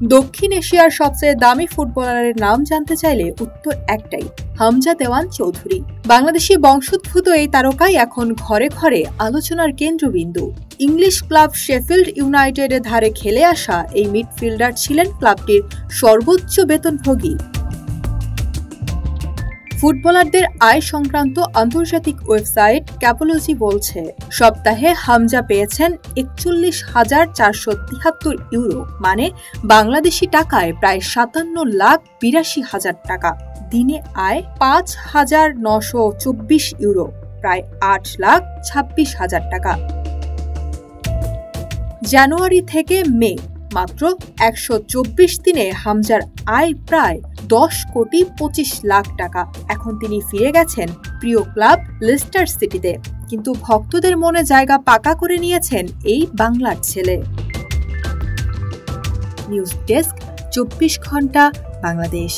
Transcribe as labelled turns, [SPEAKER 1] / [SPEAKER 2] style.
[SPEAKER 1] দক্ষিণ এশিয়ার সবচেয়ে দামি ফুটবলারের নাম জানতে চাইলে উত্তর একটাই, হামজা দেওয়ান চৌধুরী। বাংলাদেশি বংশোদ্ভূত এই তারকাই এখন ঘরে ঘরে আলোচনার কেন্দ্রবিন্দু। ইংলিশ ক্লাব শেফিল্ড ইউনাইটেডের ধারে খেলে আসা এই মিডফিল্ডার ছিলেন ক্লাবটির সর্বোচ্চ বেতনভোগী। ফুটবলারদের আয় সংক্রান্ত আন্তর্জাতিক ওয়েবসাইট ক্যাপোলজি বলছে, সপ্তাহে হামজা পেয়েছেন ৪১,৪৭৩ ইউরো, মানে বাংলাদেশি টাকায় প্রায় ৫৭,৮২,০০০ টাকা। দিনে আয় ৫,৯২৪ ইউরো, প্রায় ৮,২৬,০০০ টাকা। জানুয়ারি থেকে মে মাত্র ১২৪ দিনে হামজার আয় প্রায় ১০,২৫,০০,০০০ টাকা। এখন তিনি ফিরে গেছেন প্রিয় ক্লাব লেস্টার সিটিতে, কিন্তু ভক্তদের মনে জায়গা পাকা করে নিয়েছেন এই বাংলার ছেলে। নিউজ ডেস্ক, ২৪ ঘন্টা বাংলাদেশ।